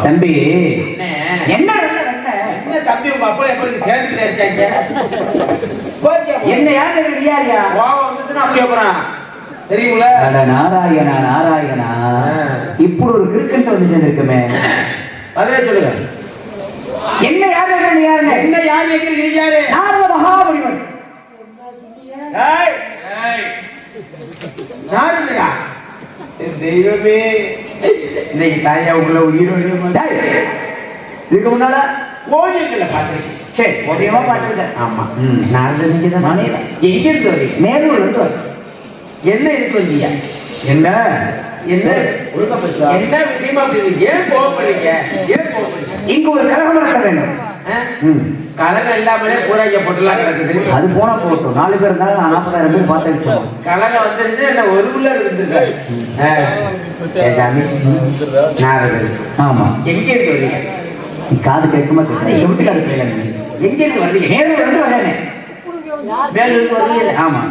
தம்பி என்ன தம்பி உங்க அப்பா எப்படி சேர்ந்துட்டு என்ன யாரு யாரியா அப்படியே போறான் தெரியுங்களா? நாராயணா நாராயணா இப்படி ஒரு கிறுக்கன் வந்து சேர்ந்திருக்குமே. அதே சொல்லுங்க. என்ன யாரு யாருங்க என்ன யாரு கேக்குறீங்க? யாரு? நாரத மகாமுனிவன். யாருங்கடா? தெய்வமே, இன்னைக்கு தாயா உங்களை உயிரோடு இதுக்கு முன்னால கோயில்களை பார்த்துருக்கேன். சரி ஓடியமா பார்த்துருக்கேன். ஆமா. நாலு நீங்க தான். நானே தான். எங்க இருந்து வரீங்க? மேலூர்ல இருந்து வர. என்ன இருக்கு இல்லையா? என்ன என்ன என்ன விஷயமா அப்படி ஏன் கோவப்படுறீங்க? ஏன் கோவப்படுறீங்க? இங்க ஒரு கலகம் நடக்க வேண்டும். கலகம் இல்லாமலே பூராங்க போட்டுலாம் கிடக்குது. அது போனா போட்டோம். 4 பேர் இருந்தாலும் 40,000 பேர் பார்த்து கலகம் வந்துருச்சு. என்ன ஒரு உள்ள இருந்துச்சு. ஆமா. எங்க இருந்து வரீங்க? காது கேட்குமா கேட்க எப்படி காது கேட்கல? எங்க இருந்து வரீங்க? மேலூர் இருந்து வரேனே. மேலூருக்கு வரீங்க? ஆமா.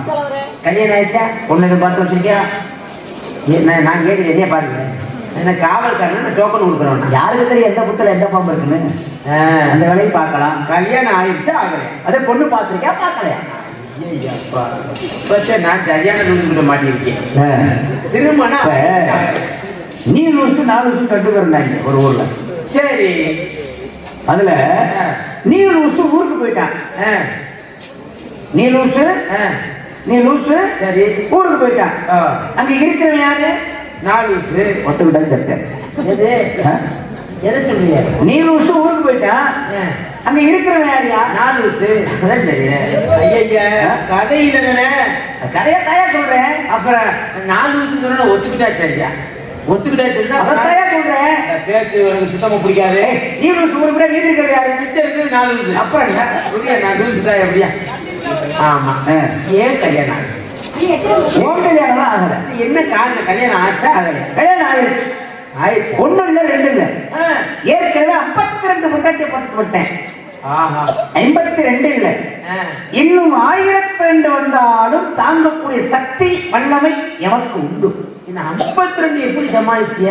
கல்யாணம் ஆயிடுச்சா? பொண்ணு பார்த்து வச்சிருக்கியா? நான் கேட்குறேன். என்ன பாருங்க, என்ன காவல்காரன் டோக்கன் கொடுக்குறோம். யாருக்கு தெரியும் எந்த புத்தல எந்த பாம்பு இருக்குன்னு? அந்த வேலையை பார்க்கலாம். கல்யாணம் ஆயிடுச்சா? ஆகல. அதே பொண்ணு பார்த்துருக்கியா? பார்க்கலையா? நான் சரியான நூல்கிட்ட மாட்டிருக்கேன். திருமணம் நீ லூசு 4 லூசு 2 பேர் இருந்தாங்க ஒரு ஊர்ல. சரி. அதுல நீ லூசு ஊருக்கு போயிட்டான். நீ லூசு சரி ஊருக்கு போயிட்டான். அங்க இருக்கிறவன் யாரு? 4 லூசு. ஒத்துக்கிட்டா சத்தேன். எது எதை சொல்றீங்க? நீ லூசு ஊருக்கு போயிட்டான். அங்க இருக்கிறவன் யாரியா? 4 லூசு. அதான் தெரியும். ஐயா கதை இல்லைதானே? கதையா தாயா சொல்றேன். அப்புறம் 4 லூசுன்னு சொன்னா ஒத்துக்கிட்டா சரியா? ஒத்துக்கிட்டா சரியா? தாயா சொல்றேன். பேச்சு எனக்கு சுத்தமா பிடிக்காது. நீ லூசு ஊருக்கு போய் மீதி இருக்கிறது யாரு? மிச்சம் இருக்குது 4 லூசு. அப்புறம் நான் லூசு தான் எப்படியா? ஆமா. ஏன் கல்யாணம் ஆகுது? உன் கல்யாணம் ஆகல. என்ன காரணம்? கல்யாணம் ஆச்சா? ஆகல. கல்யாணம் ஆயிடுச்சு. ஆயிடுச்சு. 1 இல்ல 2 இல்ல. ஏற்கனவே 52 பொட்டாட்டியை பார்த்து விட்டேன். 52 இல்ல. இன்னும் 1002 வந்தாலும் தாங்கக்கூடிய சக்தி வல்லமை எமக்கு உண்டு. 52 எப்படி சமாளிச்சிய?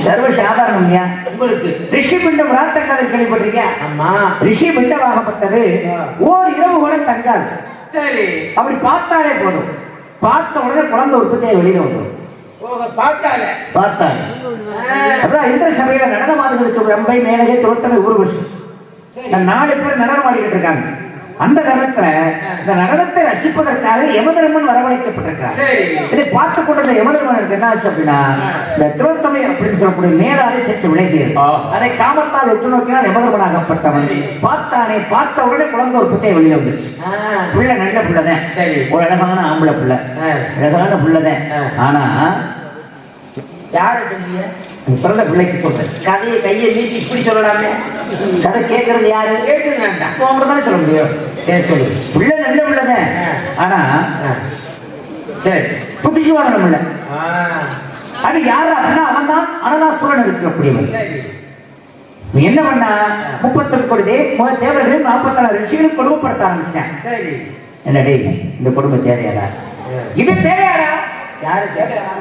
சர்வசாதாரணம். உங்களுக்கு ரிஷி பிண்டம் ராத்த கதை கேள்விப்பட்டிருக்கியா? ஆமா. ரிஷி பிண்டமாகப்பட்டது ஓர் இரவு கூட தங்காது. சரி. அப்படி பார்த்தாலே போதும். பார்த்த உடனே குழந்தை உற்பத்தியை வெளியில வந்துடும். பார்த்தாலே அதான் இந்த சபையில நடனமாடுகள் சொல்ற அம்பை மேலகை துரத்தமை ஊர்வசி 4 பேர் நடனம் ஆடிக்கிட்டு இருக்காங்க. அந்த நேரத்துல இந்த நடனத்தை ரசிப்பதற்காக யமதர்மன் வரவழைக்கப்பட்டிருக்கார். இதை பார்த்து கொண்ட யமதர்மனுக்கு என்ன ஆச்சு அப்படின்னா, இந்த திரோத்தமை அப்படின்னு சொல்லக்கூடிய மேலாலே சற்று விளங்கியது. அதை காமத்தால் உற்று நோக்கினால் யமதர்மனாகப்பட்டவன் பார்த்தானே. பார்த்த உடனே குழந்தை ஒரு புத்தையை வெளியே வந்துருச்சு. பிள்ளை நல்ல பிள்ளைதான். ஒரு அழகான ஆம்பளை பிள்ளை, அழகான பிள்ளைதான். ஆனா யாரு சொல்றீங்க? பிறந்த பிள்ளைக்கு சொல்றேன். கதையை கையை நீட்டி இப்படி சொல்லலாமே. கதை கேட்கறது யாரு? கேட்குறேன் சொல்ல முடியும். சரி சொல்லு. பிள்ளை நல்ல பிள்ளைதான். ஆனா சரி புத்திசுவாதனம் இல்லை. அது யாரு அப்படின்னா அவன் தான் அனதாசுரன் இருக்கிறக்கூடியவன். என்ன பண்ணா 31 கோடி தேவர்களையும் 44 ரிஷிகளும் கொடுமைப்படுத்த ஆரம்பிச்சிட்டேன். சரி. என்னடே இந்த கொடுமை தேவையாடா? இது தேவையாடா? யாரு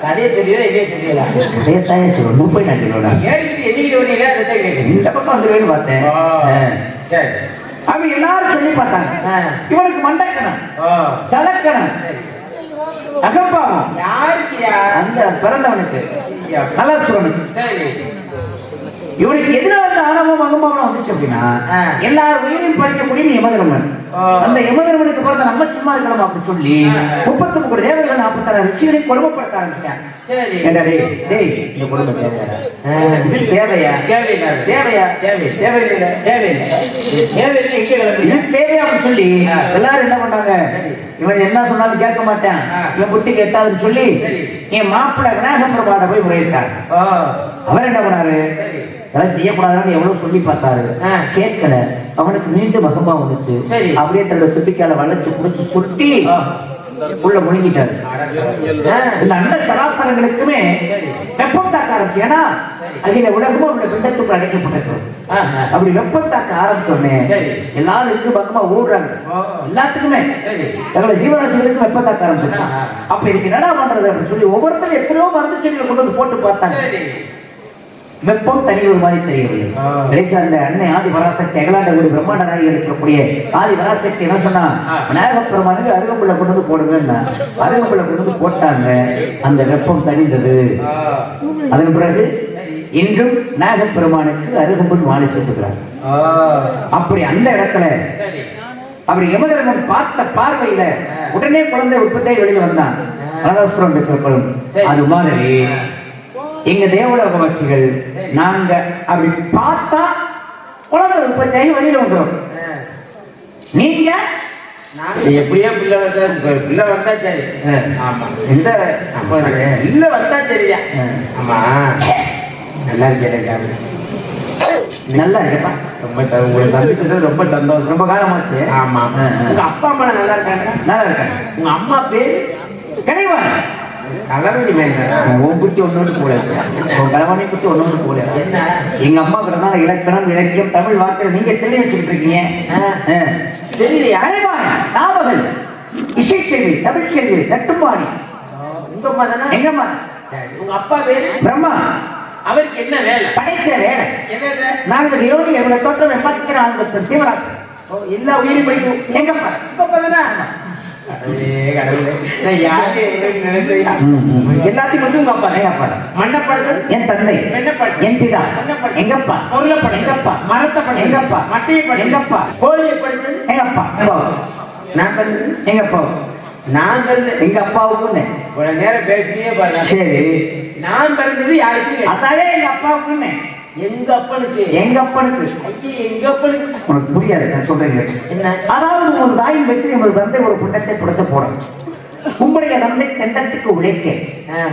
கதையை தெரியல? இதே தெரியல. அதேத்தாயே சொல்லணும். 30 நான் சொல்லணும். இந்த பக்கம் வந்துருவேன்னு பார்த்தேன். சரி. அவன் எல்லாரும் சொல்லி பார்த்தாங்க. இவனுக்கு மண்டக்கணம், தலக்கணம், அகம்பாவம். யாருக்கு? அந்த பிறந்தவனுக்கு நலசுரனுக்கு. சரி. இவனுக்கு எதிராக வந்த ஆணவம் அகம்பாவம் வந்துச்சு அப்படின்னா எல்லாரும் உயிரையும் பறிக்கக்கூடிய யமதர்மன். அந்த யமதர்மனுக்கு பிறந்த நம்ம சும்மா இருக்கலாம் அப்படி சொல்லி 33 கோடி தேவர்கள் 46 ரிஷிகளையும் கொடுமைப்படுத்த ஆரம்பிச்சிட்டாங்க. இந்த கொடுமை தேவையா? தேவையா சொல்லி எல்லாரும் என்ன பண்ணாங்க? இவன் என்ன சொன்னாலும் கேட்க மாட்டான், இவன் புத்தி கேட்டாதுன்னு சொல்லி என் மாப்பிள்ளை விநாயக பிரபாட போய் முறையிட்டார். அவர் என்ன பண்ணாரு? அதெல்லாம் செய்யக்கூடாதுன்னு எவ்வளவு சொல்லி பார்த்தாரு, கேட்கல. அவனுக்கு மீண்டும் மகமா வந்துச்சு. அப்படியே தன்னோட துப்பிக்கால வளைச்சு புடிச்சு சுட்டி உள்ள முழுங்கிட்டாரு. இந்த அண்ட சராசரங்களுக்குமே வெப்பம் தாக்க ஆரம்பிச்சு. ஏன்னா அகில உலகமும் அவருடைய பிண்டத்துக்கு அடைக்கப்பட்டிருக்கிறோம். அப்படி வெப்பம் தாக்க ஆரம்பிச்சோடனே எல்லாரும் இருக்கு பக்கமா ஓடுறாங்க. எல்லாத்துக்குமே தங்களை ஜீவராசிகளுக்கு வெப்பம் தாக்க ஆரம்பிச்சு. அப்ப இதுக்கு என்னடா பண்றது அப்படின்னு சொல்லி ஒவ்வொருத்தரும் எத்தனையோ மருந்து செடிகளை கொண்டு வந்து போட்டு பார்த்தாங்க. வெப்பம் தனிவது மாதிரி தெரியவில்லை. கடைசியா அந்த அன்னை ஆதி பராசக்தி அகலாண்டகுடி பிரம்மாண்ட நாயகி இருக்கக்கூடிய ஆதி பராசக்தி என்ன சொன்னா, விநாயகப் பெருமானுக்கு அருகம்புள்ள கொண்டு வந்து போடுங்கன்னா அருகம்புள்ள கொண்டு வந்து போட்டாங்க. அந்த வெப்பம் தணிந்தது. அதன் பிறகு இன்றும் விநாயகப் பெருமானுக்கு அருகம்புல் மாலை செலுத்துகிறார். அப்படி அந்த இடத்துல அப்படி யமதர்மன் பார்த்த பார்வையில உடனே குழந்தை உற்பத்தியை வெளியில் வந்தான். அனதாசுரம் பெற்றிருப்பதும் அது மாதிரி எங்க தேவலோகவாசிகள் நாங்க அப்படி பார்த்தா குழந்தை உற்பத்தியாகி வெளியில வந்துடும். நீங்க எப்படியோ பிள்ளை வந்தா சரி. ஆமா, எந்த பிள்ளை வந்தா சரியா? ஆமா, நல்லா இருக்கேன். நல்லா இருக்கப்பா. ரொம்ப உங்களை சந்திச்சது ரொம்ப சந்தோஷம். ரொம்ப காலமாச்சு. ஆமா, உங்க அப்பா அம்மா நல்லா இருக்காங்க? நல்லா இருக்காங்க. உங்க அம்மா பேரு கிடைவா கலவணி மேல உன் புத்தி ஒன்னொன்று போல, உன் கலவணி புத்தி ஒன்னொன்று போல. என்ன எங்க அம்மா கிட்ட தான் இலக்கணம் இலக்கியம் தமிழ் வார்த்தை நீங்க தெளிவு வச்சுக்கிட்டு இருக்கீங்க. தெரியலையா? நாவல் இசைச்செல்வி தமிழ்ச்செல்வி தட்டுப்பாடி உங்க அம்மா தானே? எங்க அம்மா. உங்க அப்பா பேரு பிரம்மா. அவருக்கு என்ன வேலை? படைக்கிற வேலை. என்ன? நாங்கள் யோகி எவ்வளவு தோற்றம் எப்பாத்திக்கிற ஆள் சிவராசன் எல்லா உயிரும் படிக்கும். எங்கப்பா எல்லாத்தையும் வந்து உங்க அப்பா எங்கப்பா. மண்ணப்படம் என் தந்தை வெண்ணப்படம் என் பிதா எங்கப்பா. பொருளப்படம் எங்கப்பா. மரத்தப்படம் எங்கப்பா. மட்டையப்படம் எங்கப்பா. கோழியை படிச்சது எங்கப்பா. நான் பிறந்தது எங்கப்பா. நான் பிறந்தது எங்க அப்பாவுக்குன்னு கொஞ்ச நேரம் பேசியே பாருங்க. சரி, நான் பிறந்தது யாருக்கு? அதாவே எங்க அப்பாவுக்குன்னு. எங்க அப்பனுக்கு. எங்க அப்பனுக்கு. ஐயே, எங்க அப்பனுக்கு உனக்கு புரியாது நான் சொல்றேன். என்ன? அதாவது ஒரு தாயின் வெற்றி உங்கள் தந்தை ஒரு புண்டத்தை கொடுத்த போடும். உங்களுடைய தந்தை தெண்டத்துக்கு உழைக்க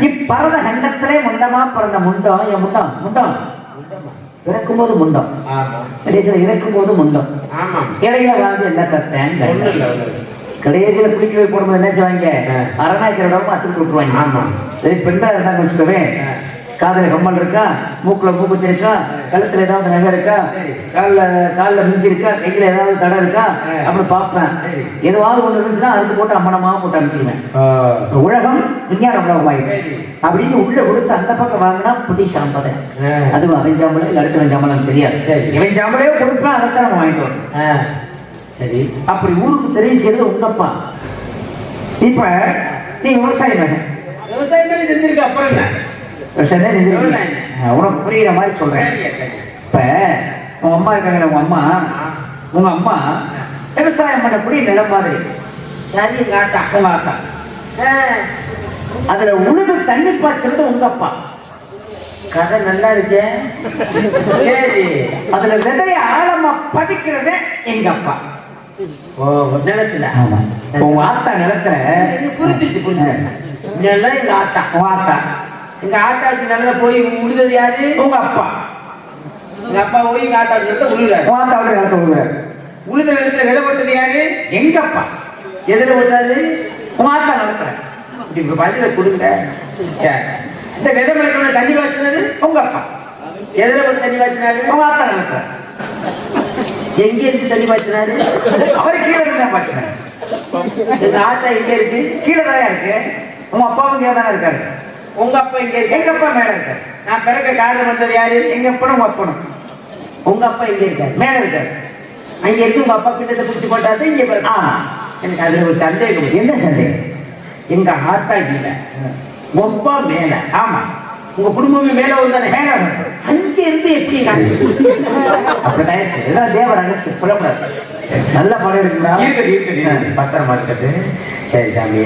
இப்பறத கண்டத்திலே முண்டமா பிறந்த முண்டம். என் முண்டம் முண்டம் இறக்கும் போது முண்டம், கடைசியில இறக்கும் போது முண்டம். ஆமா, இடையில வாழ்ந்து என்ன தத்தேன். கடைசியில குளிக்க போய் போடும்போது என்ன செய்வாங்க, அரணாய்க்கிறோம் அத்துட்டு விட்டுருவாங்க. ஆமா, சரி பெண்ணா இருந்தாங்க வச்சுக்கவே, காதல கம்மல் இருக்கா, மூக்குல மூக்குத்தி இருக்கா, கழுத்துல ஏதாவது நகை இருக்கா, காலில் மிஞ்சி இருக்கா, கையில ஏதாவது தடை இருக்கா அப்படின்னு பார்ப்பேன். எதுவாவது ஒண்ணு இருந்துச்சுன்னா அதுக்கு போட்டு அம்மனமாக போட்டு அனுப்பிடுவேன். உலகம் விஞ்ஞான உலகமாயிடுச்சு அப்படின்னு உள்ள கொடுத்து அந்த பக்கம் வாங்கினா புட்டி சாம்பதை. அதுவும் அவன் சாம்பளம் இல்லை அடுத்த சாம்பளம் தெரியாது. இவன் சாம்பளையோ கொடுப்பேன், அதைத்தான் நம்ம வாங்கிட்டு வரோம். சரி, அப்படி ஊருக்கு தெரியும் செய்யறது உங்கப்பா. இப்ப நீ விவசாயம் வேணும், விவசாயத்தானே செஞ்சிருக்க. அப்புறம் என்ன உனக்கு புரியுற மாதிரி சொல்றேன். இப்ப உங்க அம்மா இருக்காங்க, உங்க அம்மா விவசாயம் பண்ணக்கூடிய நிலம் மாதிரி. எங்க ஆத்தா, உங்க ஆத்தா அதுல உழுது தண்ணி பாய்ச்சறது உங்க அப்பா. கதை நல்லா இருக்கு. சரி, அதுல விதைய ஆழமா பதிக்கிறது எங்க அப்பா. ஓ, நிலத்துல. ஆமா, உங்க ஆத்தா நிலத்துல புரிஞ்சிட்டு இதெல்லாம் எங்க ஆத்தா. உங்க ஆத்தா, எங்க ஆத்தாட்டு நிலத்துல போய் உழுது யாரு? உங்க அப்பா. எங்க அப்பா போய் எங்க ஆத்தாட்டு நிலத்தை உழுறாரு. உங்க ஆத்தாவோட நிலத்தை உழுகுறாரு. உழுத நிலத்துல விதை போட்டது யாரு? எங்க அப்பா. எதுல போட்டாரு? உங்க ஆத்தா நிலத்துல. இப்ப பதில கொடுங்க. சரி, இந்த விதை முளைக்கணும்னா தண்ணி பாய்ச்சினது உங்க அப்பா. எதுல போட்டு தண்ணி பாய்ச்சினாரு? உங்க ஆத்தா நிலத்துல. எங்க இருந்து தண்ணி பாய்ச்சினாரு? அவரு கீழே இருந்தா பாய்ச்சினாரு. எங்க ஆத்தா எங்க இருக்கு? கீழே தான் இருக்கு. உங்க அப்பாவும் கீழே தானே இருக்காரு. உங்க அப்பா எங்க இருக்கு? எங்க அப்பா மேல இருக்காரு. நான் பிறக்க காரணம் வந்தது யாரு? எங்க அப்பனும் உங்க அப்பனும். உங்க அப்பா எங்க இருக்காரு? மேல இருக்காரு. அங்க இருக்கு. உங்க அப்பா பின்னத்தை பிடிச்சி போட்டாது இங்க பிறகு. எனக்கு அதுல ஒரு சந்தேகம். என்ன சந்தேகம்? எங்க ஆத்தா இல்ல, ஒப்பா மேல. ஆமா, உங்க குடும்பமே மேல வந்தானே. மேல அங்க இருந்து எப்படி அப்படிதான் தேவ ரகசியம் சொல்லக்கூடாது. நல்ல படம் இருக்குங்களா? பத்திரமா இருக்குது. சரி சாமி,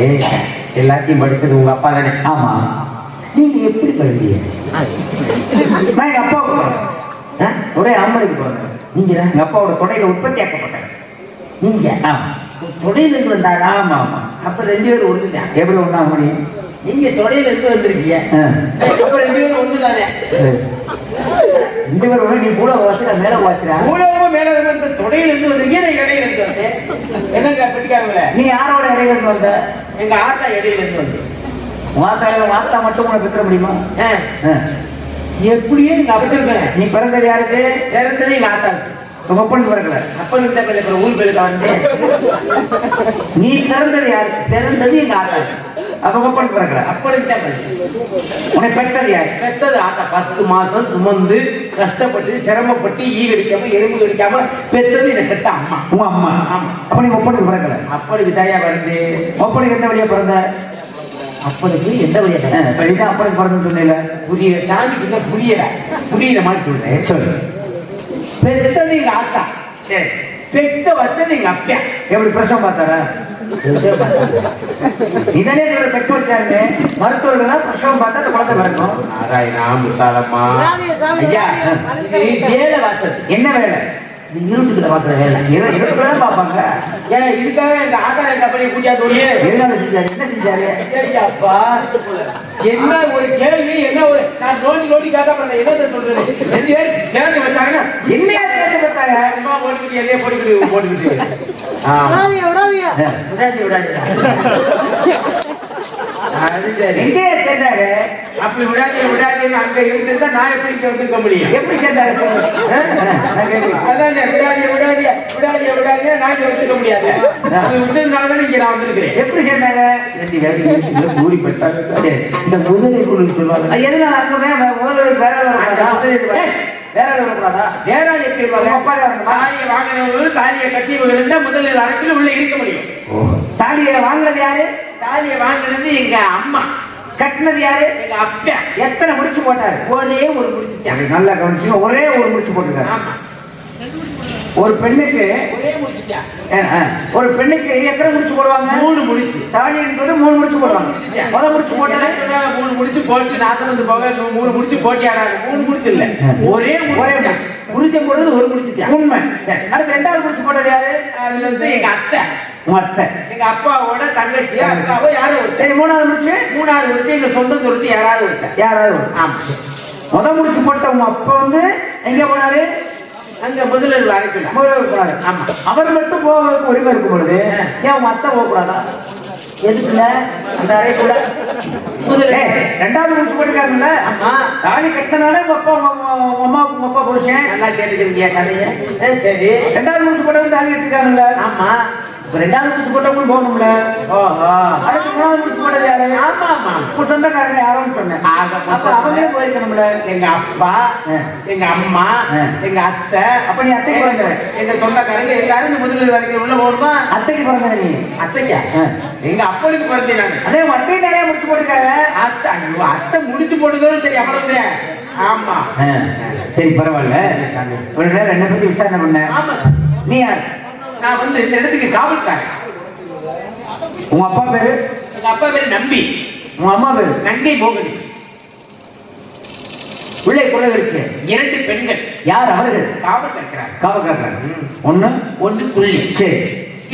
எல்லாத்தையும் படிச்சது உங்க அப்பா தானே? ஆமா. நீங்க எப்படி படிப்பீங்க? நான் எங்க அப்பாவுக்கு போறேன். ஒரே ஆம்பளைக்கு போறேன். நீங்க எங்க அப்பாவோட தொடையில உற்பத்தி ஆக்கப்பட்டேன். நீங்க தொடையில இருந்து வந்தாரா? ஆமா ஆமா. அப்ப 2 பேரும் ஒண்ணுதான். எப்படி ஒண்ணா முடியும்? நீங்க தொடையில இருந்து வந்திருக்கீங்க, அப்ப 2 பேரும் ஒண்ணுதானே? 2 பேரும் ஒண்ணு. நீ கூட வாசிடா மேல வாசிடா. மூலமா மேல வந்து தொடையில இருந்து வந்திருக்கீங்க, நான் இடையில இருந்து வந்தேன். என்னங்க பெட்டிக்காரங்கள? நீ யாரோட இடையில இருந்து வந்த? எங்க ஆத்தா இடையில இருந்து வந்து. வாத்தா மட்டும் உனக்கு பெற்ற முடியுமா? எப்படியே நீங்க அப்பத்திருப்பேன். நீ பிறந்தது யாருக்கு? பிறந்தது எங்க ஆத்தா. உங்க அப்பன் பிறக்கல. அப்பன் இந்த ஊர் பேருக்கு வந்து. நீ பிறந்தது யாருக்கு? பிறந்தது எங்க ஆத்தா. அப்ப ஒப்பனுக்கு பிறக்கல. அப்பனுக்கு தான் பிறகு. உன்னை பெற்றது யாரு? பெத்தது ஆத்தா. 10 மாசம் சுமந்து கஷ்டப்பட்டு சிரமப்பட்டு ஈ கடிக்காம எறும்பு கடிக்காம பெத்தது இதை பெத்த அம்மா. உங்க அம்மா. ஆமா. அப்ப நீ ஒப்பனுக்கு பிறக்கல. அப்பனுக்கு தாயா பிறந்து. ஒப்பனுக்கு எந்த வழியா பிறந்த? அப்பனுக்கு எந்த வழியா பிறந்த? இப்படிதான் அப்பனுக்கு பிறந்து சொன்னீங்க. புரியல சாமிக்கு புரியுற மாதிரி சொல்றேன். சொல்லு. பெத்தது எங்க ஆத்தா. சரி. பெத்த வச்சது எங்க அப்பா. எப்படி பிரசவம் பார்த்தாரா? இதனே பெற்று வச்சாருங்க. மருத்துவர்கள் பிரசவம் பார்த்தா அந்த குழந்தை பிறக்கும். நாராயணா முத்தாளம்மா. ஐயா இது வேலை வாசல். என்ன வேலை? இருட்டுக்கிட்ட பாக்குற வேலை. இருட்டுக்குள்ளதான் பாப்பாங்க. ஏன் இதுக்காக எங்க ஆத்தா எங்க அப்படி பூஜா தோழி எதனால செஞ்சாரு? என்ன செஞ்சாரு? அப்பா என்ன ஒரு கேள்வி, என்ன ஒரு நான் நோண்டி காட்டா பண்ண என்ன சொல்றது? 2 பேர் சேர்ந்து வச்சாங்கன்னா என்னையா சேர்ந்து வச்சாங்க? அம்மா போட்டுக்கிட்டு எதையே போட்டுக்கிட்டு விடாது. அது சரி. எங்கேயே சேர்ந்தாரு? அப்படி விடாது அங்க இருந்திருந்தா நான் எப்படி இங்க வந்திருக்க முடியும்? எப்படி சேர்ந்தாரு? அதான் விடாது நான் இங்க வந்திருக்க முடியாது. அது விட்டதுனாலதான் இங்க நான் வந்திருக்கிறேன். எப்படி சேர்ந்தாங்க? 2 பேருக்கு கூடி பெற்றாங்க. இந்த முதலை குழு சொல்லுவாங்க. எதுனா முதல்வர் வேற வரக்கூடாதா? வேற எப்படி தாலியை வாங்கினவர்கள் தாலியை கட்டியவர்கள் தான் முதலில் அரங்கில் உள்ள இருக்க முடியும். தாலியை வாங்கினது யாரு? தாலியை வாங்கினது எங்க அம்மா. கட்டினது யாரு? எங்க அப்பா. எத்தனை முடிச்சு போட்டாரு? ஒரே ஒரு முடிச்சுட்டாங்க. நல்லா கவனிச்சு. ஒரே ஒரு முடிச்சு போட்டுருக்காரு. ஆமா. ஒரு பெண்ணுக்கு ஒரே முடிச்சுட்டா. ஒரு பெண்ணுக்கு எத்தனை முடிச்சு போடுவாங்க? 3 முடிச்சு. தாலி என்பது 3 முடிச்சு போடுவாங்க. முதல் முடிச்சு போட்டா 3 முடிச்சு போட்டு நாசம் வந்து போக 3 முடிச்சு போட்டியாடாங்க. 3 முடிச்சு இல்ல, ஒரே புருஷன் போடுறது ஒரு முடிச்சுட்டா. உண்மை. சரி. அடுத்து 2வது முடிச்சு போட்டது யாரு? அதுல இருந்து எங்க அத்தை. உங்க அத்தை. எங்க அப்பாவோட தங்கச்சி அக்காவோ யாரோ ஒரு. சரி. 3வது முடிச்சு? 3வது முடிச்சு எங்க சொந்த துரத்து யாராவது ஒரு. யாராவது? ஆமா. முதல் முடிச்சு போட்ட உங்க அப்பா வந்து எங்க போனாரு? அங்க முதல்வர் அழைக்கலாம். முதல்வர் போனாரு. ஆமா. அவர் மட்டும் போவதற்கு உரிமை இருக்கும் பொழுது ஏன் உங்க அத்தை போகக்கூடாதா? எதுக்குல அந்த அறைக்குள்ள முதல்ல 2வது முடிச்சு போட்டுருக்காங்கல்ல. ஆமா. தாலி கட்டினாலே உங்க அப்பா உங்க அப்பா புருஷன். நல்லா கேட்டுக்கிறீங்க கதைய. சரி. 2வது முடிச்சு போட்டவங்க தாலி கட்டிருக்காங்கல்ல. ஆமா. 2வது முடிச்சு போட்டவங்களும் போகணும்ல. ஓஹோ. அடுத்து 3வது முடிச்சு போட்டது யாரு? ஆமா ஆமா. உங்க சொந்தக்காரங்க யாரும் சொன்னேன். அப்ப அவங்களே போயிருக்கணும்ல. எங்க அப்பா, எங்க அம்மா, எங்க அத்தை. அப்ப நீ அத்தைக்கு பிறந்த? எங்க சொந்தக்காரங்க எல்லாரும் இந்த முதல்வர் வரைக்கும் உள்ள போகணுமா? அத்தைக்கு பிறந்த நீ? அத்தைக்கா? எங்க அப்பனுக்கு பிறந்தேன் நானு. அதே அத்தையும் நிறைய முடிச்சு போட்டுருக்காங்க. அத்தை ஐயோ அத்தை முடிச்சு போட்டதோடு சரி அவ்வளவு. ஆமா. சரி பரவாயில்ல. ஒரு நேரம் என்ன பத்தி விசாரணை பண்ண. ஆமா. நீ யார்? நான் வந்து இந்த இடத்துக்கு காவல்காரன். உங்க அப்பா பேரு? எங்க அப்பா பேரு நம்பி. உங்க அம்மா பேரு? நங்கை மோகினி. உள்ளே குரல் இருக்கு. 2 பெண்கள். யார் அவர்கள்? காவல் கற்கிறாங்க. காவல் காக்குறாங்க. ஒண்ணு புள்ளி. சரி.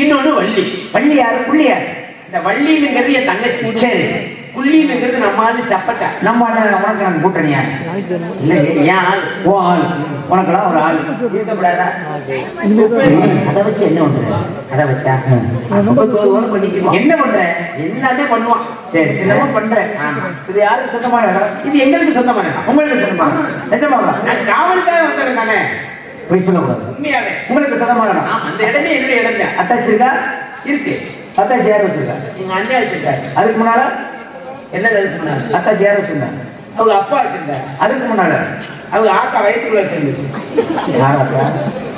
இன்னொன்னு வள்ளி. வள்ளி யாரு? புள்ளி யாரு? இந்த வள்ளிங்கிறது என் தங்கச்சி. சரி. புள்ளிங்கிறது நம்ம ஆளு சப்பட்டா. நம்ம உனக்கு நான் கூட்டணியா? இல்ல ஏன் ஆள்? ஓ ஆள். உனக்கெல்லாம் ஒரு ஆள் இருக்கக்கூடாதா? அதை வச்சு என்ன பண்ற? அதை வச்சா பண்ணிக்குவோம். என்ன பண்ற? எல்லாமே பண்ணுவான். சரி. என்னமோ பண்றேன். இது யாருக்கு சொந்தமான இடம்? இது எங்களுக்கு சொந்தமான இடம். உங்களுக்கு சொந்தமான? நிஜமாவா? நான் காவலுக்காக வந்தவன் தானே. போய் சொல்லக்கூடாது. உண்மையாவே உங்களுக்கு சொந்தமான இடம். அந்த இடமே என்னுடைய இடம் தான். அத்தாச்சி இருக்கா? இருக்கு. அத்தாச்சி யார் வச்சிருக்கா? எங்க அண்ணா வச்சிருக்காரு. அதுக்கு முன்னால என்னது? அதுக்கு முன்னால அத்தாச்சி யார் வச்சிருந்தாங்க? அவங்க அப்பா வச்சிருந்தாரு. அதுக்கு முன்னால அவங்க ஆத்தா வயிற்றுக்குள்ள வச்சிருந்துச்சு. யார் அத்தா?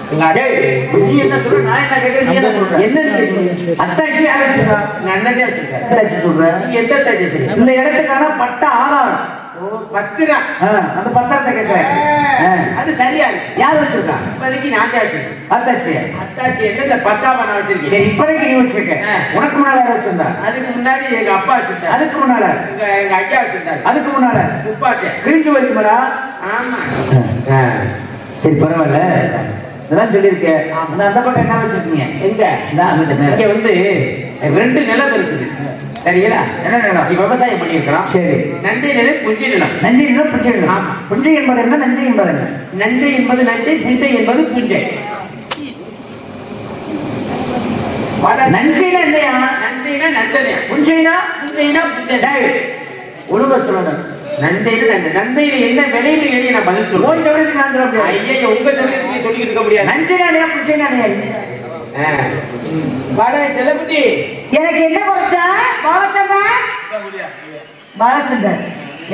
நீ என்ன சொல்ற? நான் என்ன கேட்கிறேன்? நீ என்ன சொல்ற? என்ன அத்தாச்சி யார் வச்சிருக்கா? எங்க அண்ணனே வச்சிருக்காரு. அத்தாச்சி சொல்ற? நீங்க எந்த அத்தாச்சி வச்சிருக்கீங்க? இந்த இடத்துக்கான பட்ட ஆதாரம். பத்திரம். அந்த பத்திரத்தை கேட்கிறேன். அது சரியா இருக்கு. யார் வச்சிருக்கா? இப்போதைக்கு நான் தான் வச்சிருக்கேன். அத்தாச்சி. அத்தாச்சி என்ன இந்த பட்டாம நான் வச்சிருக்கேன். சரி. இப்போதைக்கு நீ வச்சிருக்க. உனக்கு முன்னால யார் வச்சிருந்தா? அதுக்கு முன்னாடி எங்க அப்பா வச்சிருந்தாரு. அதுக்கு முன்னால எங்க ஐயா வச்சிருந்தாரு. அதுக்கு முன்னால உப்பாச்சே கிழிஞ்சு வருமாடா? ஆமா. சரி பரவாயில்ல. இதெல்லாம் சொல்லியிருக்கேன். அந்த பக்கம் என்ன வச்சிருக்கீங்க? எங்க இங்க வந்து 2 நிலம் இருக்குது. சரிங்களா? என்ன நிலம்? விவசாயம் பண்ணியிருக்கிறோம். சரி. நஞ்சை நிலம், புஞ்சை நிலம். நஞ்சை நிலம், புஞ்சை நிலம். ஆமா. புஞ்சை என்பது என்ன? நஞ்சை என்பது என்ன? நஞ்சை என்பது நஞ்சை, புஞ்சை என்பது புஞ்சை. நஞ்சைனா இல்லையா? நஞ்சைனா நஞ்சனையா? புஞ்சைனா? புஞ்சைனா புஞ்சை. ஒழுங்கா சொல்லணும். நஞ்சைனா நஞ்சை. நஞ்சையில என்ன விலைன்னு கேள்வி நான் பதில் சொல்லுவேன். நான் சொல்ல முடியாது. ஐயா உங்க சமயத்துக்கு சொல்லிட்டு இருக்க முடியாது. நஞ்சைனா இல்லையா? புஞ்சைனா இல்லையா? வாடா செல்லக்குட்டி. எனக்கு என்ன குறைச்சா பாலச்சந்தர்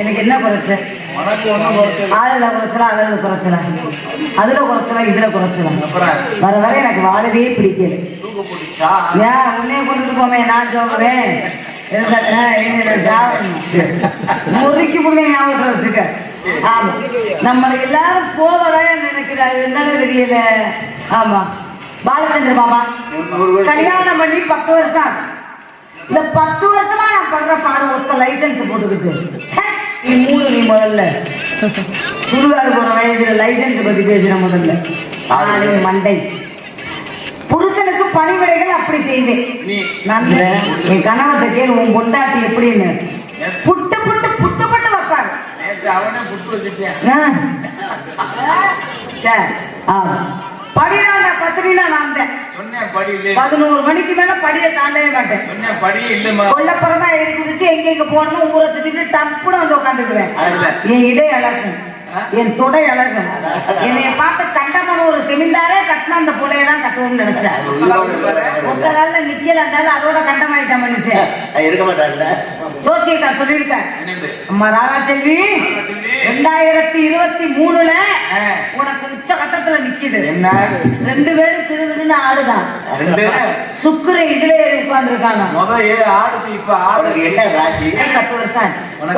எனக்கு என்ன குறைச்ச ஆளுல குறைச்சலாம் அதில் குறைச்சலாம் அதுல குறைச்சலாம் இதுல குறைச்சலாம் வர வர எனக்கு வாழவே பிடிக்கல ஏன் உன்னைய கொண்டுட்டு போமே நான் ஜோகுவேன் முறுக்கி விடுவேன் ஞாபகத்தை வச்சுக்க. ஆமா நம்மளை எல்லாரும் போவதான் நினைக்கிறேன் அது என்னன்னு தெரியல. ஆமா பாலச்சந்திர மாமா கல்யாணம் பண்ணி 10 வருஷம். இந்த 10 வருஷமா நான் பண்ற பாடம் ஒருத்த லைசன்ஸ் போட்டுக்கிட்டு நீ மூணு நீ முதல்ல சுடுகாடு போற வயசுல லைசன்ஸ் பத்தி பேசுற முதல்ல ஆளு மண்டை புருஷனுக்கு பணிவிடைகள் அப்படி செய்வேன். நான் என் கணவத்தை கேளு உன் பொண்டாட்டி எப்படின்னு புட்டு புட்டு புட்டு புட்டு வைப்பாரு. படிதான் 10 நான் 11 மணிக்கு மேல படியை தாண்டவே மாட்டேன். கொல்லப்புறமா குதிச்சு எங்க போகணும் ஊரை சுத்திட்டு டப்புன்னு வந்து உட்காந்துக்குவேன். என் இடை அழகும் என் தொடை அழகும் என்னைய பார்த்து கண்டமன ஒரு செமிந்தாரே கட்டினா அந்த புள்ளையதான் கட்டணும்னு நினைச்சேன். ஒத்த நாள்ல நிக்கல இருந்தாலும் அதோட கண்டமாயிட்ட மனுஷன் இருக்க மாட்டாங்க. ஜோசியக்கார் சொல்லியிருக்கார் அம்மா ராதாச்செல்வி 2023 உனக்கு உச்ச கட்டத்துல நிக்குது. 2 பேரும் திருதுன்னு ஆடுதான் சுக்குர இதுல உட்கார்ந்து இருக்காங்க.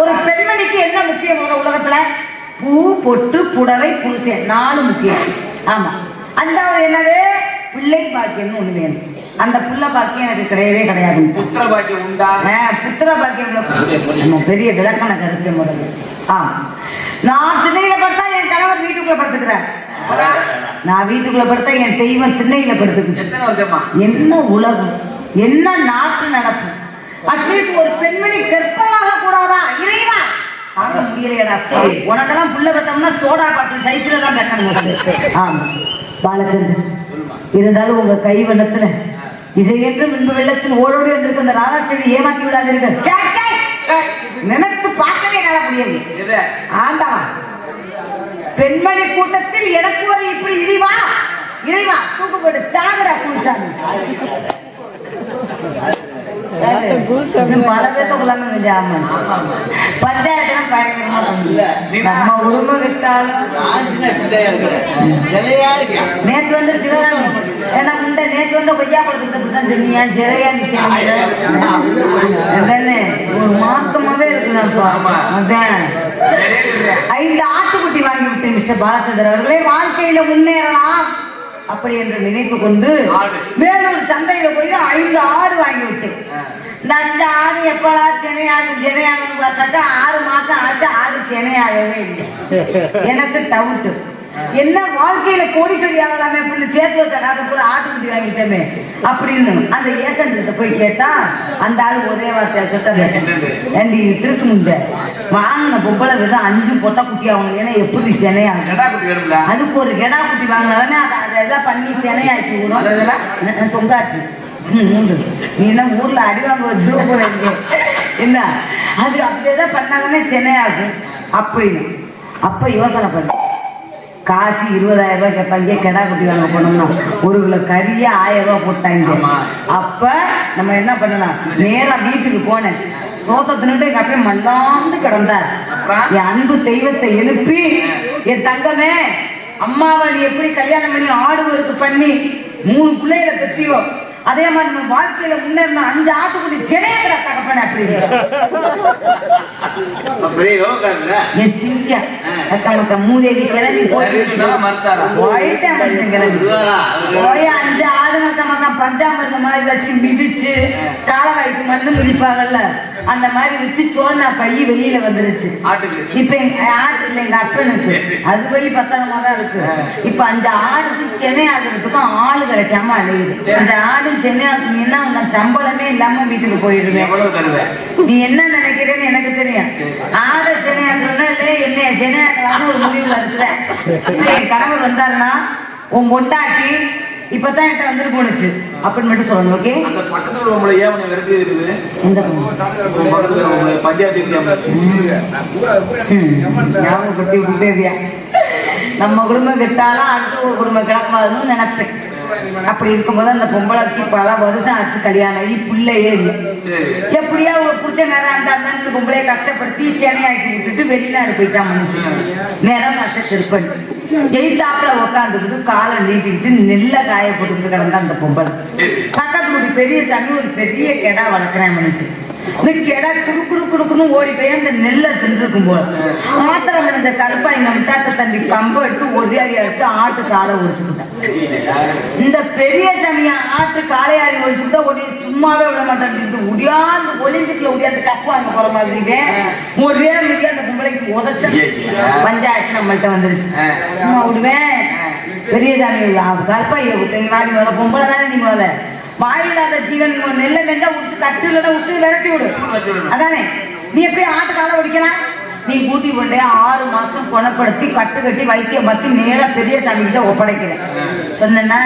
ஒரு பெண்மணிக்கு என்ன முக்கியம் உலகத்துல பூ பொட்டு புடவை புருஷன் 4 முக்கியம். ஆமா அஞ்சாவது என்னது பிள்ளை பாக்கியம்னு ஒண்ணு வேணும். அந்த புள்ள பாக்கியம் எனக்கு கிடையவே கிடையாது. புத்திர பாக்கியம் உண்டா? புத்திர பாக்கியம் பெரிய விளக்கண கருத்து முதல்ல. ஆமா நான் திண்ணையில படுத்தா என் கணவர் வீட்டுக்குள்ள படுத்துக்கிறார். நான் வீட்டுக்குள்ள படுத்தா என் தெய்வம் திண்ணையில படுத்துக்கு. என்ன உலகம் என்ன நாட்டு நடப்பு. அட்லீஸ்ட் ஒரு பெண்மணி கர்ப்பமாக கூடாதா இறைவா பார்க்க முடியலையா? உனக்கெல்லாம் புள்ள பத்தோம்னா சோடா பாட்டு சைஸ்ல தான் கட்டணும். ஆமா பாலச்சந்திரன் இருந்தாலும் உங்க கைவண்ணத்துல இதை என்று முன்பு வெள்ளத்தில் ஓடோடி வந்திருக்க அந்த ராதாச்செல்வி ஏமாற்றி விடாதீர்கள். நினைத்து பார்க்கவே என்னால முடியாது. ஆண்டவா பெண்மணி கூட்டத்தில் எனக்கு ஒரு இப்படி இறைவா இறைவா தூக்கு போட்டு சாகடா குளிச்சாங்க. பல பேர்த்த பஞ்சாயத்து பயங்கரமா நம்ம உடம்பு கிட்டாலும் நேற்று வந்து சிவராமன் ஏன்னா இந்த நேற்று வந்து கொய்யா பழத்தை தான் சொன்னீங்க சிலையா ஒரு மாற்றமாவே இருக்கு. அதான் 5 ஆட்டுக்குட்டி வாங்கி விட்டேன் மிஸ்டர் பாலச்சந்திரன் அவர்களே. வாழ்க்கையில முன்னேறலாம் அப்படி என்று நினைத்து கொண்டு வேலூர் சந்தையில போய் 5 ஆடு வாங்கி விட்டேன். இந்த 5 ஆடு எப்படா சென்னையாகும் பார்த்தாக்கா 6 மாசம் ஆச்சு. ஆடு சென்னையாகவே இல்லை. எனக்கு டவுட்டு என்ன வாழ்க்கையில கோடீஸ்வரி ஆகலாமே அப்படின்னு சேர்த்து வச்ச காசை கூட ஆட்டுக்குட்டி வாங்கிட்டேமே அப்படின்னு அந்த ஏசன்ட்ட போய் கேட்டா அந்த ஆள் ஒரே வார்த்தையா சொல்லிட்டு திருட்டு முந்த வாங்கின பொம்பளை விதம் 5 பொட்டை குட்டி ஆகணும். ஏன்னா எப்படி சென்னையாகும் அதுக்கு ஒரு கெடா குட்டி வாங்கினாதானே அதை எல்லாம் பண்ணி சென்னையாக்கி விடும். தொங்காச்சு நீ என்ன ஊர்ல அடிவாங்க வச்சு என்ன அது அப்படி எதாவது பண்ணாதானே சென்னையாகும் அப்படின்னு. அப்ப யோசனை பண்ண காசு 20,000 ரூபாய் கேட்பாங்க. கெடா குட்டி வாங்க போனோம்னா 1 கிலோ கறியா 1000 ரூபாய் போட்டாங்க. அப்ப நம்ம என்ன பண்ணலாம் நேரா வீட்டுக்கு போனேன். சோத்தத்தினுட்டு எங்க அப்பா மல்லாந்து கிடந்தார். என் அன்பு தெய்வத்தை எழுப்பி என் தங்கமே அம்மாவை நீ எப்படி கல்யாணம் பண்ணி ஆடுவதற்கு பண்ணி 3 பிள்ளைகளை பெற்றியோ அதே மாதிரி நம்ம வாழ்க்கையில முன்னேறின 5 ஆட்டுக்குட்டி சென்னையா தகப்பன அப்படின்னு மூதேவி கிளம்பி போய் 5 ஆடு மக்கள் பஞ்சாமிரத மாதிரி வச்சு மிதிச்சு காலவாய்க்கு மண்ணு மிதிப்பாங்கல்ல அந்த மாதிரி வச்சு சோழனா பைய வெளியில வந்துருச்சு. இப்ப ஆட்டுல எங்க அப்பனுச்சு அது போய் பத்திரமா தான் இருக்கு. இப்ப 5 ஆடுக்கு சென்னை ஆகுறதுக்கும் ஆளு கிடைக்காம அழையுது. அந்த ஆடு சென்னை ஆகுனீங்கன்னா உன் சம்பளமே இல்லாம வீட்டுக்கு போயிடுவேன். நீ என்ன நினைக்கிறேன்னு எனக்கு தெரியும். ஆடை சென்னை ஆகுறதுனா இல்ல என்ன சென்னை ஆகலாம்னு ஒரு முடிவுல இருக்குல்ல. என் கணவர் வந்தாருன்னா உன் பொண்டாட்டி இப்பதான் என்கிட்ட வந்துட்டு போனுச்சு அப்படின்னு மட்டும் சொல்லணும். ஓகே ஞாபகப்படுத்தி விட்டேதியா நம்ம குடும்பம் கெட்டாலும் அடுத்த ஒரு குடும்பம் கிளம்பாதுன்னு நினைப்பேன். அப்படி இருக்கும்போது அந்த பொம்பளைக்கு பல வருஷம் ஆச்சு கல்யாணம் ஆகி பிள்ளையே இல்லை. எப்படியா ஒரு புருஷன் நேரம் அந்த பொம்பளைய கஷ்டப்படுத்தி சேனையாக்கி விட்டுட்டு வெளிநாடு போயிட்டான் மனுஷன். நேரம் நஷ்டம் திருப்பணி எய்தாப்புல உக்காந்துக்கிட்டு காலை நீட்டிக்கிட்டு நெல்ல காய போட்டு கிடந்தா அந்த பொம்பளை. பக்கத்து ஒரு பெரிய தண்ணி ஒரு பெரிய கெடா வளர்க்குறேன் மனுஷன். இந்த கெடா குடுக்குன்னு ஓடி போய் அந்த நெல்லை தின்றுக்கும் போது மாத்திரம் இந்த கருப்பாய் நம்பிட்டாத்த தம்பி கம்பை எடுத்து ஒதியாரி அடிச்சு ஆட்டு காலை ஒடிச்சுக்கிட்டேன். இந்த பெரிய சமய ஆட்டு காளையாரி ஒழிச்சுக்கிட்டா ஒடி சும்மாவே விட மாட்டேன். ஒடியாந்து ஒலிம்பிக்ல ஒடியாந்து கப்பு வாங்க போற மாதிரி ஒரே மீதியா அந்த பொம்பளைக்கு உதச்ச பஞ்சாயத்து நம்மள்கிட்ட வந்துருச்சு. சும்மா விடுவேன் பெரிய சாமி கருப்பாய் வாடி முதல்ல பொம்பளை தானே நீ முதல்ல வாயில்லாத ஜீவன் நெல்லை மெஞ்சா உடிச்சு தட்டு இல்லைன்னா உடிச்சு விரட்டி விடு. அதானே நீ எப்படி ஆட்டு காலை ஒடிக்கலாம்? நீ கூட்டி கொண்டே 6 மாசம் குணப்படுத்தி கட்டு கட்டி வைத்தியம் பார்த்து நேரா பெரிய சாமிகிட்ட ஒப்படைக்கிறேன் சொன்னா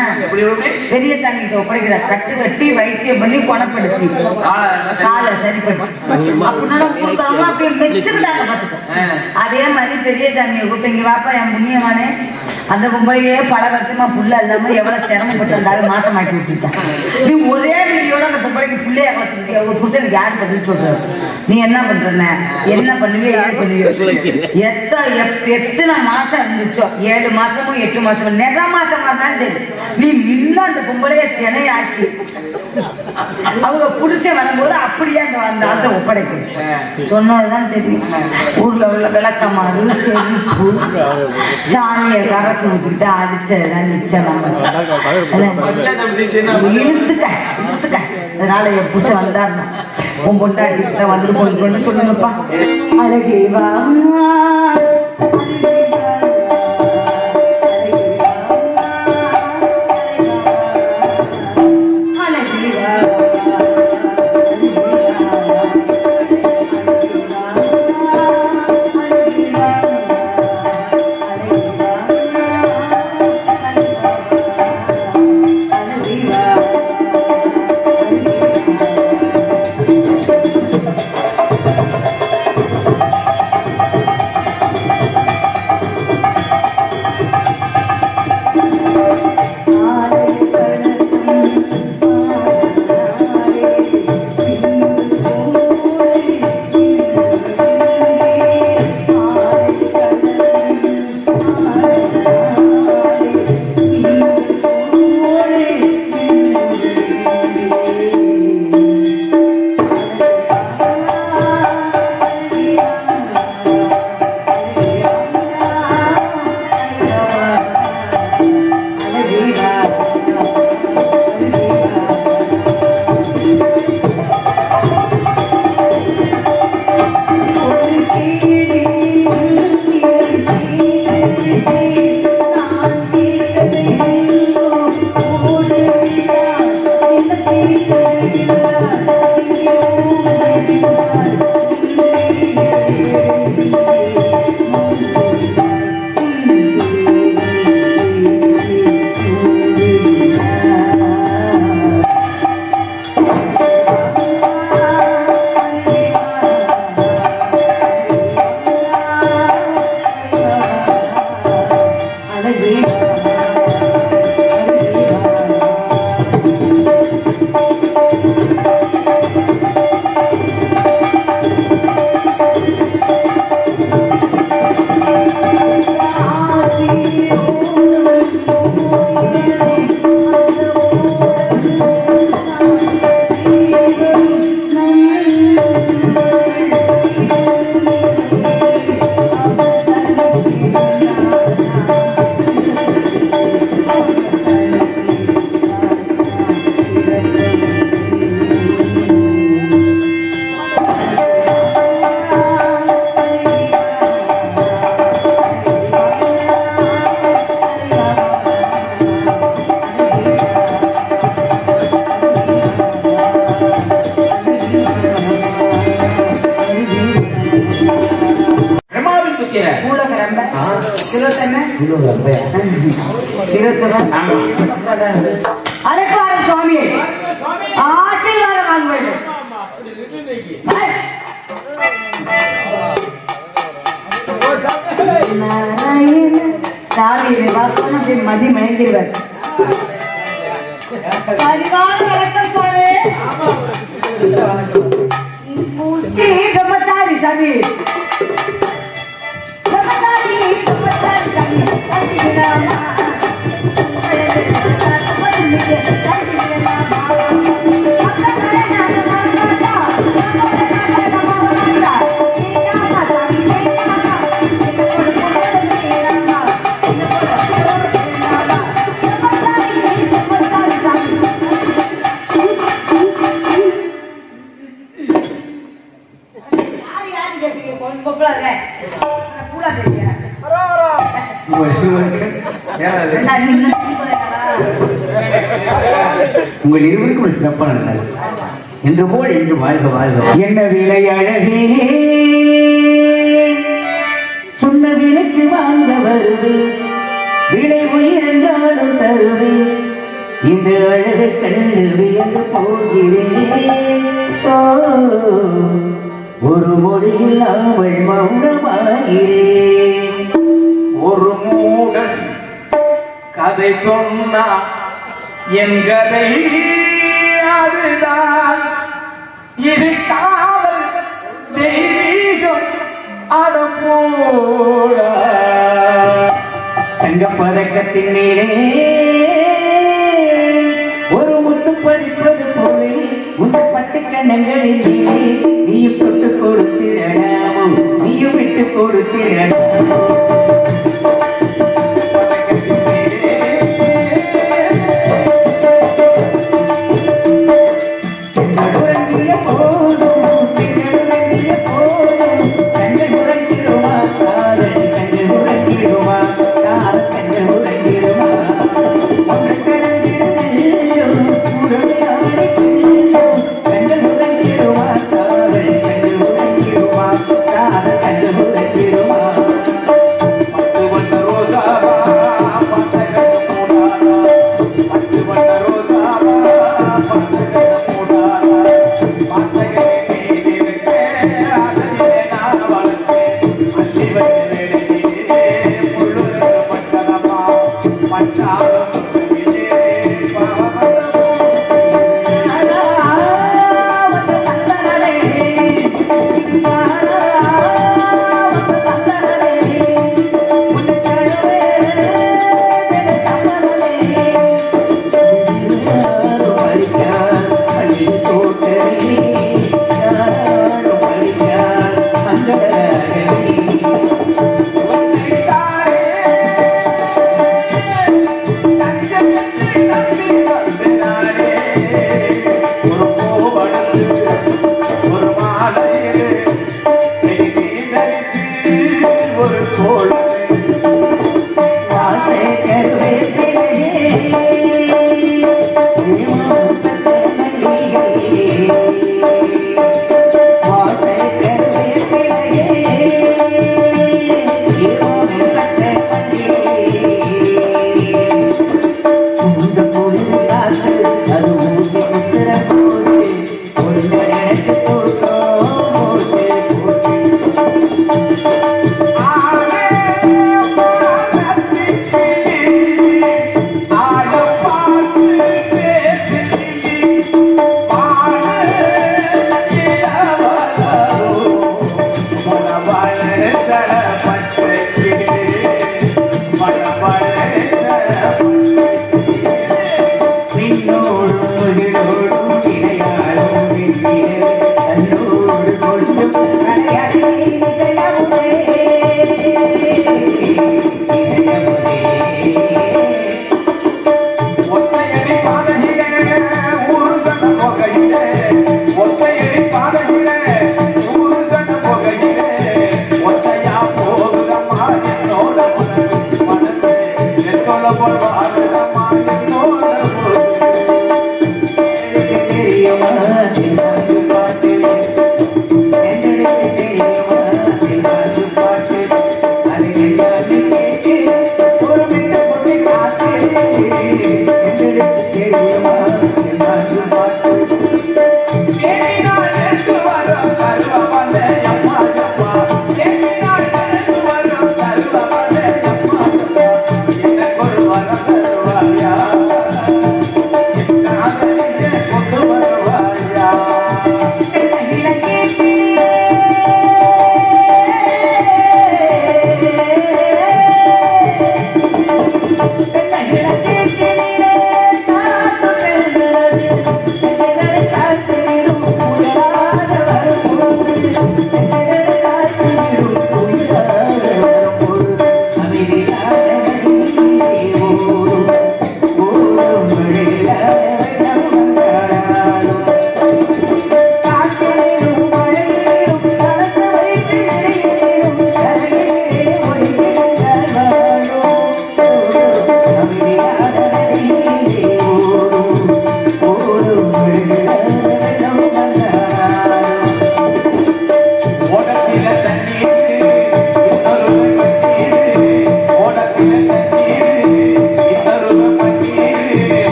பெரிய சாமிகிட்ட ஒப்படைக்கிற. கட்டு கட்டி வைத்தியம் பண்ணி குணப்படுத்தி காலை சரிப்படுத்தி அப்படின்னா கொடுத்தாலும் அப்படியே மெச்சுக்கிட்டாங்க பார்த்துக்க. அதே மாதிரி பெரிய சாமியை கூப்பிட்டு இங்க வாப்பா என் புண்ணியமானே அந்த பொம்பளையே பல வருஷமா புள்ள இல்லாம எவ்வளவு சிரமப்பட்டு இருந்தாலும் மாசமாக்கி விட்டுட்டான். நீ ஒரே வீடியோட அந்த பொம்பளைக்கு புள்ளைய வச்சுக்கிட்டியா? ஒரு புருஷனுக்கு யாரு பதில் சொல்ற? நீ என்ன பண்றன என்ன பண்ணுவியோ ஏன் பண்ணுவியோ? எத்தனை மாசம் இருந்துச்சோ 7 மாசமோ 8 மாசமோ நெக மாசமா தான் சரி நீ இன்னும் அந்த பொம்பளைய சென்னையாக்கி அவங்க புடிச்ச வரும்போது அப்படியே அந்த ஆட்டை ஒப்படைக்கும் சொன்னதுதான் தெரியும். ஊர்ல உள்ள விளக்கமாறு செருப்பு சாமியை கரத்து ஊத்திக்கிட்டு அடிச்சதுதான் நிச்சயம் இழுத்துக்க. அதனால என் புருஷ வந்தாருன்னா உன் பொண்டாட்டி வந்துட்டு போயிட்டு சொல்லுங்கப்பா. அழகேவா அழைப்பார சுவாமியை ஆசீர்வாதம் வாங்க வேண்டும். சாமி வாக்கணும் மதி மயங்கிடுவார். அறிவான வணக்கம் சுவாமி. பிரம்மச்சாரி சாமி. பிரம்மச்சாரி சாமி. கட்டிவிடலாமா? உங்கள் இருவருக்கும் ஒரு சிறப்பான நாள். என்று போல் என்று வாழ்க வாழ்க. என்ன விலை அழகே சொன்ன விலைக்கு வாங்க வருது, விலை உயர்ந்தாலும் தருவே, இந்த அழகு கண்டு வியந்து போகிறேன். ஒரு மொழியில் அவள் மௌனமாகிறேன். ஒரு மூடன் கதை சொன்னா என் கதை அதுதான். இது காதல் தெய்வீகம் அடப்போட தங்க பதக்கத்தின் மேலே ஒரு முத்து படிப்பது போலே உங்கள் பட்டு கண்ணங்களில் நீயும் தொட்டு கொடுத்திடலாமோ, நீயும் விட்டு கொடுத்திடலாமோ.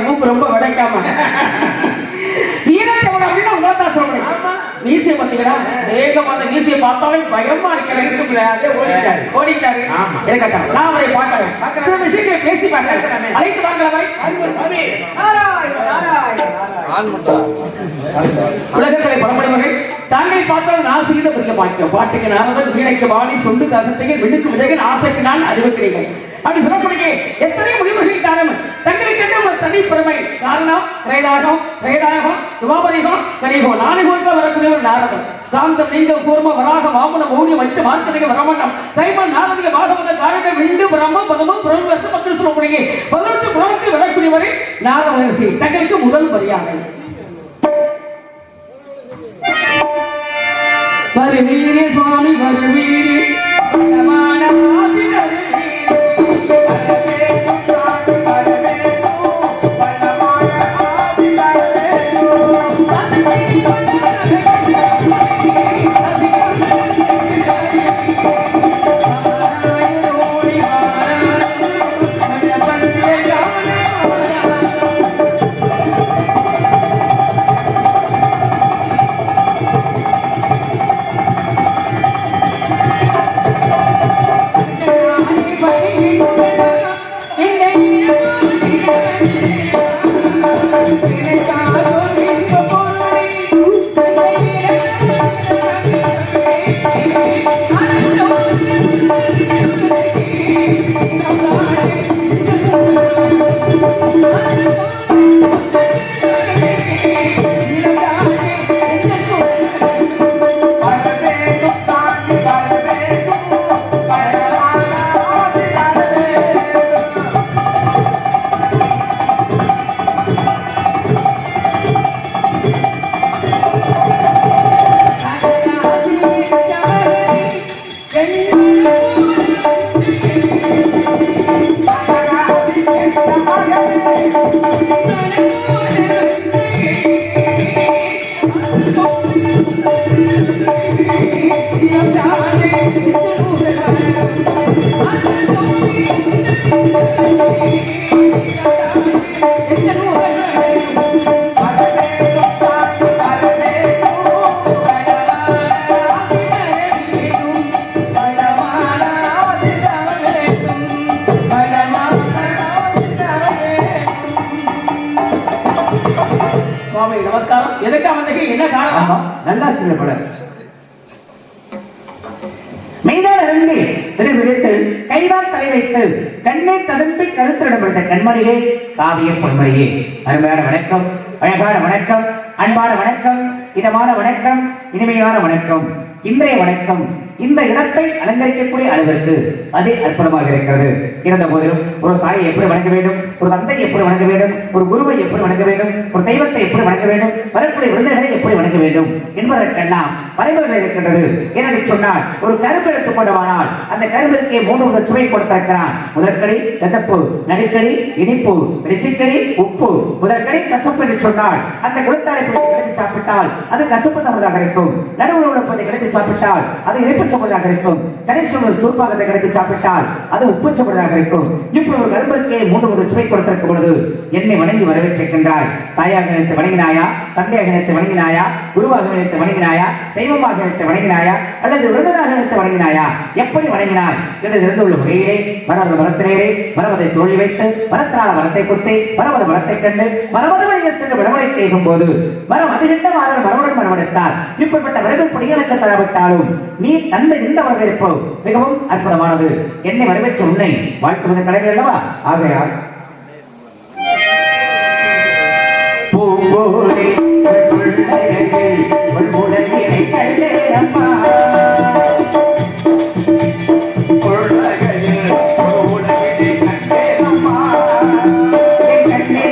மூக்கு ரொம்ப வடைக்காம மீசையை பார்த்தீங்கன்னா வேகமான மீசையை பார்த்தாலே பயமா ஓடிட்டாரு. நான் அவரை பார்க்கிறேன், சில விஷயங்களை பேசி பார்க்கிறேன். அழைத்து வாங்கலாம். உலகங்களை பழமொழிகள் தாங்களை பார்த்தால் நான் செய்த பெரிய பாக்கியம். பாட்டுக்கு நாரதன், வீணைக்கு வாணி, சொண்டு ககத்தைகள், வெடிச்சு விதைகள், ஆசைக்கு நான் அறிவுக்கிறீர்கள் அப்படி சொல்லக்கூடிய எத்தனை முடிவுகளின் காரணம் தங்களுக்கு என்ன ஒரு தனி பெருமை. காரணம் திரைராகம், துவாபரிகம், கலியுகம், 4 யுகத்தில் வரக்கூடிய ஒரு நாரதம். சாந்தம், நீங்க கூர்ம, வராக, வாமன, மௌனியம், வச்ச மார்க்கதிக, வரமண்டம், சைமன், நாரதிக, பாகவத, காரணம், விந்து, பிரம்ம, பதமும், புறம்பு மக்கள் சொல்லக்கூடிய 18 புறத்தில் வரக்கூடியவரை நாரத மகரிஷி தங்களுக்கு முதல் மரியாதை. வருவீரே சுவாமி வருவீரே நமஸ்காரம். எதுக்கு வந்தீங்க? என்ன காரணம்? நல்லா சொல்லப்பட மெய்தான இறங்கி விரிவிரித்து கைதால் தலை வைத்து கண்ணை ததும்பி கருத்திடப்பட்ட கண்மணியே, காவிய பொன்மணியே, அருமையான வணக்கம், அழகான வணக்கம், அன்பான வணக்கம், இதமான வணக்கம், இனிமையான வணக்கம். இன்றைய வணக்கம் இந்த இடத்தை அலங்கரிக்கக்கூடிய அளவிற்கு அதே அற்புதமாக இருக்கிறது. இருந்த போதிலும் ஒரு தாயை எப்படி வணங்க வேண்டும், ஒரு தந்தை எப்படி வணங்க வேண்டும், ஒரு குருவை எப்படி வணங்க வேண்டும், ஒரு தெய்வத்தை எப்படி வணங்க வேண்டும், வரக்கூடிய விருந்தினர்களை எப்படி வணங்க வேண்டும் என்பதற்கெல்லாம் வரைமுறைகள் இருக்கின்றது. ஏனென்று சொன்னால் ஒரு கரும்பு எடுத்துக் கொண்டவானால் அந்த கரும்பிற்கு 3 வித சுவை கொடுத்திருக்கிறான். முதற்கடி கசப்பு, நடுக்கடி இனிப்பு, ரிசிக்கடி உப்பு. முதற்கடி கசப்பு என்று சொன்னால் அந்த குளத்தாலை கிடைத்து சாப்பிட்டால் அது கசப்பு தமதாக இருக்கும். நடுவில் உள்ள கிடைத்து சாப்பிட்டால் அது இனிப்பு சம்பதாக இருக்கும். கடைசி ஒரு தூர்ப்பாகத்தை கிடைத்து சாப்பிட்டால் அது உப்பு சம்பதாக இருக்கும். இப்படி ஒரு கரும்பிற்கே 3 வித சுவை கொடுத்திருக்கும் பொழுது என்னை வணங்கி வரவேற்றிருக்கின்றாய். தாயாக நினைத்து வணங்கினாயா, தந்தையாக நினைத்து வணங்கினாயா, குருவாக நினைத்து வணங்கினாயா, தெய்வமாக நினைத்து வணங்கினாயா, அல்லது விருதனாக நினைத்து வணங்கினாயா, எப்படி வணங்கினாய் என்று இருந்து உள்ள வகையிலே வரவது வரத்தினரே, வரவதை தோழி வைத்து வரத்தினால வரத்தை குத்தி வரவது வரத்தை கண்டு வரவது வழியில் சென்று வரவனை கேட்கும் போது வரம் அதிகண்ட மாதர் வரவுடன் வரவழைத்தார். இப்படிப்பட்ட வரவேற்பு எனக்கு தரவிட்டாலும் நீ தந்த இந்த வரவேற்பு மிகவும் அற்புதமானது. என்னை வரவேற்ற உன்னை வாழ்த்துவது கடமை அல்லவா? ஆகையால் பூங்கோரை கண்ணே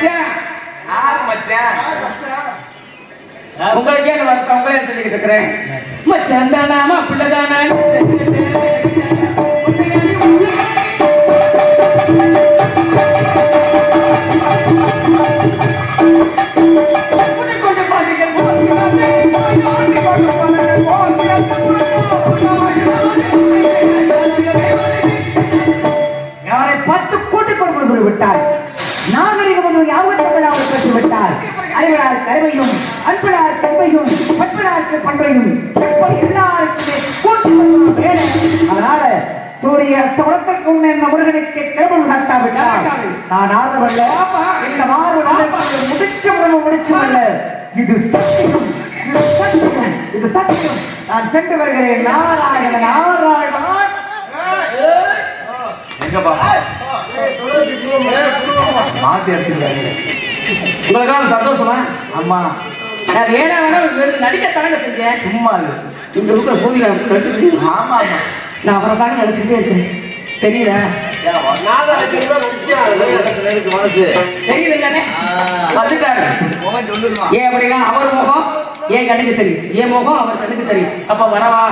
மச்சான் யார் மச்சான்? உங்களுக்கே உங்களே சொல்லிக்கிட்டு இருக்கிறேன். மச்சான் தானா பிள்ளைதானா அவரை 10 கூட்டிக் கொண்டு விட்டார். நாகரிகம் யாவத்தையும் பெற்று விட்டார். அறிவரார் கருவையும் அன்பரார் கருவையும் பண்பராருக்கு பண்பையும் எல்லாருக்குமே கூட்டி கொண்டு வேலை. அதனால சூரிய அஸ்தமனத்திற்கு முன்னே இந்த முருகனுக்கு கிளம்பு காட்டாவிட்டார். நான் ஆதரவல்ல, இந்த மாறுவல்ல, முடிச்சு உணவு முடிச்சுமல்ல, இது சத்தியம், இது சத்தியம், இது சத்தியம். நான் சென்று வருகிறேன். நாராயண நாராயண. எங்க பாப்பா மாத்தி அடிச்சிருக்காங்க. உங்களுக்காக சந்தோஷமா? அம்மா நான் வேணா நடிக்க தரங்க செஞ்சேன். சும்மா இது. இந்த இருக்கிற பூதியில நடிச்சிருக்கேன். ஆமா ஆமா. நான் அவரை தாங்க நினைச்சுட்டே இருக்கிறேன். தெரியல தெரியல இல்லைன்னு வந்துட்டாரு. ஏன் அப்படின்னா அவர் முகம் ஏன் கண்ணுக்கு தெரியும், என் முகம் அவர் கண்ணுக்கு தெரியும். அப்ப வரவா